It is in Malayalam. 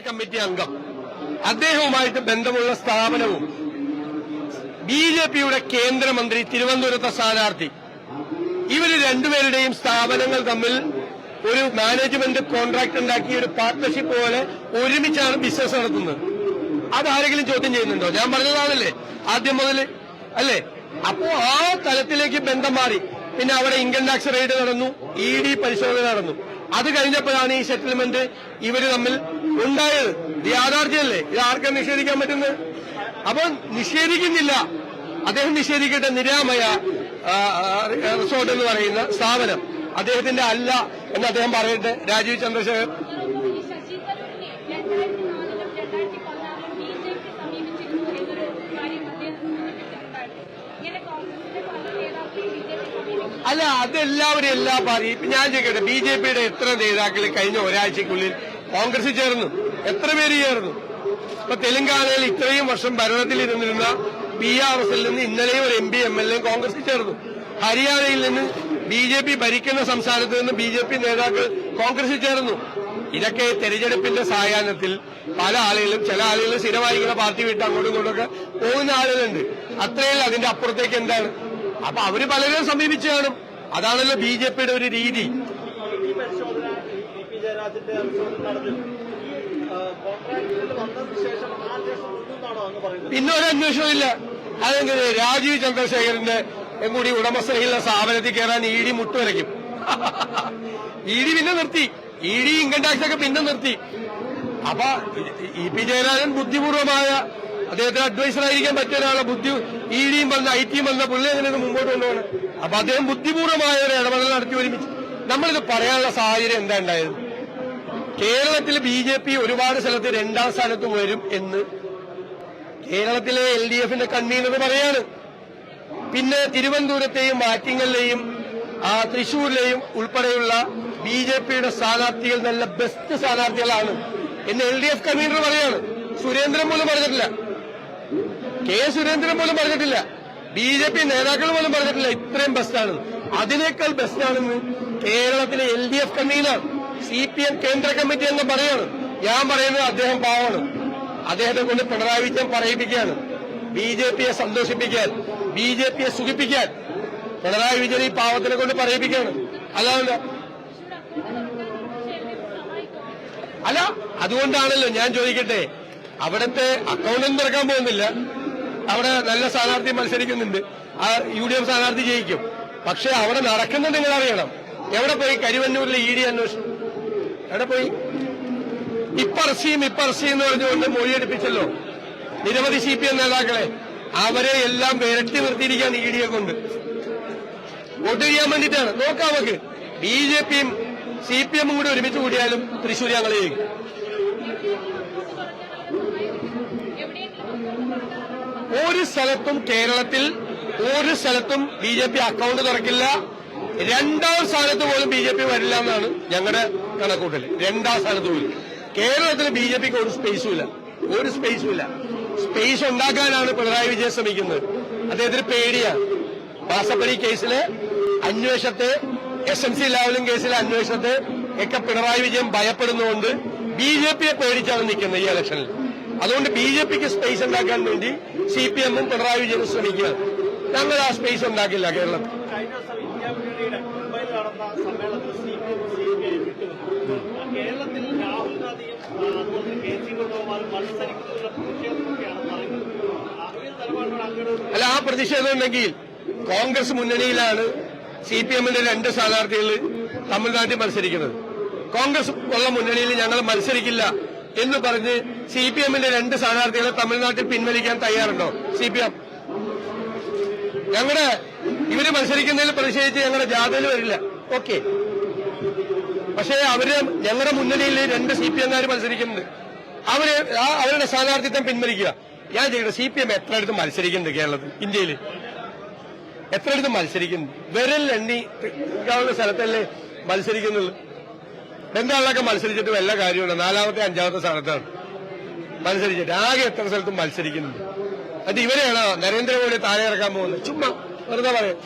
കമ്മിറ്റി അംഗം, അദ്ദേഹവുമായിട്ട് ബന്ധമുള്ള സ്ഥാപനവും ബിജെപിയുടെ കേന്ദ്രമന്ത്രി, തിരുവനന്തപുരത്തെ സ്ഥാനാർത്ഥി, ഇവര് രണ്ടുപേരുടെയും സ്ഥാപനങ്ങൾ തമ്മിൽ ഒരു മാനേജ്മെന്റ് കോൺട്രാക്ട് ഉണ്ടാക്കി ഒരു പാർട്ട്ണർഷിപ്പ് പോലെ ഒരുമിച്ചാണ് ബിസിനസ് നടത്തുന്നത്. അതാരെങ്കിലും ചോദ്യം ചെയ്യുന്നുണ്ടോ? ഞാൻ പറഞ്ഞതാണല്ലേ ആദ്യം മുതൽ, അല്ലേ? അപ്പോ ആ തലത്തിലേക്ക് ബന്ധം മാറി. പിന്നെ അവിടെ ഇൻകം ടാക്സ് റെയ്ഡ് നടന്നു, ED പരിശോധന നടന്നു. അത് കഴിഞ്ഞപ്പോഴാണ് ഈ സെറ്റിൽമെന്റ് ഇവര് തമ്മിൽ ഉണ്ടായത്. ഇത് യാഥാർത്ഥ്യമല്ലേ? ഇത് ആർക്കും നിഷേധിക്കാൻ പറ്റുന്നത്? അപ്പൊ നിഷേധിക്കുന്നില്ല, അദ്ദേഹം നിഷേധിക്കട്ടെ. നിരാമയ റിസോർട്ട് എന്ന് പറയുന്ന സ്ഥാപനം അദ്ദേഹത്തിന്റെ അല്ല എന്ന് അദ്ദേഹം പറയട്ടെ. രാജീവ് ചന്ദ്രശേഖർ അല്ല, അതെല്ലാവരും എല്ലാ പാർട്ടി ഞാൻ ചോദിക്കട്ടെ, ബിജെപിയുടെ എത്ര നേതാക്കൾ കഴിഞ്ഞ ഒരാഴ്ചക്കുള്ളിൽ കോൺഗ്രസിൽ ചേർന്നു? എത്ര പേര് ചേർന്നു? ഇപ്പൊ തെലങ്കാനയിൽ ഇത്രയും വർഷം ഭരണത്തിലിരുന്നിരുന്ന PRSൽ നിന്ന് ഇന്നലെയും ഒരു MP MLA കോൺഗ്രസിൽ ചേർന്നു. ഹരിയാനയിൽ നിന്ന് BJP ഭരിക്കുന്ന സംസ്ഥാനത്ത് നിന്ന് BJP നേതാക്കൾ കോൺഗ്രസിൽ ചേർന്നു. ഇതൊക്കെ തെരഞ്ഞെടുപ്പിന്റെ സായാഹ്നത്തിൽ പല ആളുകളും, ചില ആളുകൾ സ്ഥിരമായിരിക്കുന്ന പാർട്ടി വിട്ട് അങ്ങോട്ടും ഇങ്ങോട്ടൊക്കെ പോകുന്ന ആളുകളുണ്ട്. അത്രയല്ല, അതിന്റെ അപ്പുറത്തേക്ക് എന്താണ്? അപ്പൊ അവര് പലരും സമീപിച്ചു കാണും. അതാണല്ലോ BJPയുടെ ഒരു രീതി. പിന്നെ ഒരു അന്വേഷണം ഇല്ല. അതെങ്ങനെ? രാജീവ് ചന്ദ്രശേഖരന്റെ കൂടി ഉടമസ്ഥതയിലുള്ള സ്ഥാപനത്തിൽ കയറാൻ ED മുട്ടുവരയ്ക്കും. ED പിന്നെ നിർത്തി, ED ഇൻകം ടാക്സ് ഒക്കെ പിന്നെ നിർത്തി. അപ്പൊ EP ജയരാജൻ ബുദ്ധിപൂർവമായ, അദ്ദേഹത്തിന് അഡ്വൈസറായിരിക്കാൻ പറ്റിയ ഒരാളെ EDയും വന്ന ITയും വന്ന പുള്ളി എങ്ങനെയൊക്കെ മുമ്പോട്ട് കൊണ്ടുപോകണം. അപ്പൊ അദ്ദേഹം ബുദ്ധിപൂർവമായ ഒരു ഇടപെടൽ നടത്തി ഒരുമിച്ച്. നമ്മളിത് പറയാനുള്ള സാഹചര്യം എന്താ ഉണ്ടായത്? കേരളത്തിൽ BJP ഒരുപാട് സ്ഥലത്ത് 2ാം സ്ഥാനത്ത് വരും എന്ന് കേരളത്തിലെ LDFന്റെ കൺവീനർ പറയാണ്. പിന്നെ തിരുവനന്തപുരത്തെയും ആറ്റിങ്ങലിലെയും തൃശൂരിലെയും ഉൾപ്പെടെയുള്ള BJPയുടെ സ്ഥാനാർത്ഥികൾ നല്ല ബെസ്റ്റ് സ്ഥാനാർത്ഥികളാണ് എന്ന് LDF കൺവീനർ പറയാണ്. സുരേന്ദ്രൻ പോലും പറഞ്ഞിട്ടില്ല, സുരേന്ദ്രൻ പോലും പറഞ്ഞിട്ടില്ല, BJP നേതാക്കൾ പോലും പറഞ്ഞിട്ടില്ല ഇത്രയും ബെസ്റ്റാണ്. അതിനേക്കാൾ ബെസ്റ്റാണെന്ന് കേരളത്തിലെ LDF കൺവീനർ, CPM കേന്ദ്ര കമ്മിറ്റി എന്ന് പറയാണ്. ഞാൻ പറയുന്നത് അദ്ദേഹം പാവമാണ്. അദ്ദേഹത്തെ കൊണ്ട് പിണറായി വിജയൻ പറയിപ്പിക്കുകയാണ്. BJPയെ സന്തോഷിപ്പിക്കാൻ, BJPയെ സുഖിപ്പിക്കാൻ പിണറായി വിജയൻ ഈ പാവത്തിനെ കൊണ്ട് പറയിപ്പിക്കുകയാണ്. അതാണ് അല്ല, അതുകൊണ്ടാണല്ലോ ഞാൻ ചോദിക്കട്ടെ, അവിടുത്തെ അക്കൗണ്ടൊന്നും തുറക്കാൻ പോകുന്നില്ല. അവിടെ നല്ല സ്ഥാനാർത്ഥി മത്സരിക്കുന്നുണ്ട്, UDF സ്ഥാനാർത്ഥി ജയിക്കും. പക്ഷെ അവിടെ നടക്കുന്നത് നിങ്ങൾ അറിയണം. എവിടെ പോയി കരുവന്നൂരിലെ ED അന്വേഷണം? എവിടെ പോയി? ഇപ്പറസിയും എന്ന് പറഞ്ഞുകൊണ്ട് മൊഴിയെടുപ്പിച്ചല്ലോ നിരവധി CPM നേതാക്കളെ. അവരെ എല്ലാം വിരട്ടി നിർത്തിയിരിക്കുകയാണ് EDയെ കൊണ്ട്. വോട്ട് ചെയ്യാൻ വേണ്ടിയിട്ടാണ്. നോക്കാം, നമുക്ക് BJPയും CPM കൂടി ഒരുമിച്ച് കൂടിയാലും തൃശ്ശൂർ ഞങ്ങൾ ചെയ്യും. ഒരു സ്ഥലത്തും കേരളത്തിൽ ഒരു സ്ഥലത്തും BJP അക്കൗണ്ട് തുറക്കില്ല. 2ാം സ്ഥാനത്ത് പോലും BJP വരില്ല എന്നാണ് ഞങ്ങളുടെ കണക്കൂട്ടൽ. 2ാം സ്ഥാനത്ത് പോലും കേരളത്തിൽ BJPക്ക് ഒരു സ്പേസുമില്ല, ഒരു സ്പേസുമില്ല. സ്പേസ് ഉണ്ടാക്കാനാണ് പിണറായി വിജയൻ ശ്രമിക്കുന്നത്. അദ്ദേഹത്തിന് പേടിയാണ്. മാസപ്പടി കേസിലെ അന്വേഷണത്തെ, SMC ലാവലിംഗ് കേസിലെ അന്വേഷണത്തെ ഒക്കെ പിണറായി വിജയൻ ഭയപ്പെടുന്നതുകൊണ്ട് BJPയെ പേടിച്ചാണ് നിൽക്കുന്നത് ഈ ഇലക്ഷനിൽ. അതുകൊണ്ട് BJPക്ക് സ്പേസ് ഉണ്ടാക്കാൻ വേണ്ടി CPMഉം പിണറായി വിജയനും ശ്രമിക്കുകയാണ്. ഞങ്ങൾ ആ സ്പേസ് ഉണ്ടാക്കില്ല കേരളത്തിൽ. അല്ല, ആ പ്രതിഷേധം ഉണ്ടെങ്കിൽ കോൺഗ്രസ് മുന്നണിയിലാണ് CPMന്റെ 2 സ്ഥാനാർത്ഥികൾ തമിഴ്നാട്ടിൽ മത്സരിക്കുന്നത്. കോൺഗ്രസ് ഉള്ള മുന്നണിയിൽ ഞങ്ങൾ മത്സരിക്കില്ല എന്ന് പറഞ്ഞ് CPMന്റെ 2 സ്ഥാനാർത്ഥികളെ തമിഴ്നാട്ടിൽ പിൻവലിക്കാൻ തയ്യാറുണ്ടോ CPM? ഇവര് മത്സരിക്കുന്നതിൽ പ്രതിഷേധിച്ച് ഞങ്ങളുടെ ജാഥയിൽ വരില്ല, ഓക്കെ. പക്ഷേ ഞങ്ങളുടെ മുന്നണിയിൽ 2 CPMകാർ മത്സരിക്കുന്നുണ്ട്. അവരുടെ സ്ഥാനാർത്ഥിത്വം പിൻവലിക്കുക. ഞാൻ ചെയ്യട്ടെ, CPM എത്രയിടത്ത് മത്സരിക്കുന്നുണ്ട് കേരളത്തിൽ, ഇന്ത്യയിൽ എത്രയിടത്ത് മത്സരിക്കുന്നു? വിരലെണ്ണി സ്ഥലത്തല്ലേ മത്സരിക്കുന്നുള്ളൂ. ബംഗാളിലൊക്കെ മത്സരിച്ചിട്ട് വല്ല കാര്യമുണ്ട്? 4ാമത്തെ 5ാമത്തെ സ്ഥാനത്താണ് മത്സരിച്ചിട്ട്. ആകെ എത്ര സ്ഥലത്തും മത്സരിക്കുന്നുണ്ട്. അത് ഇവരെയാണോ നരേന്ദ്രമോദി താഴെ ഇറക്കാൻ പോകുന്നത്? ചുമ്മാ വെറുതെ പറയാം.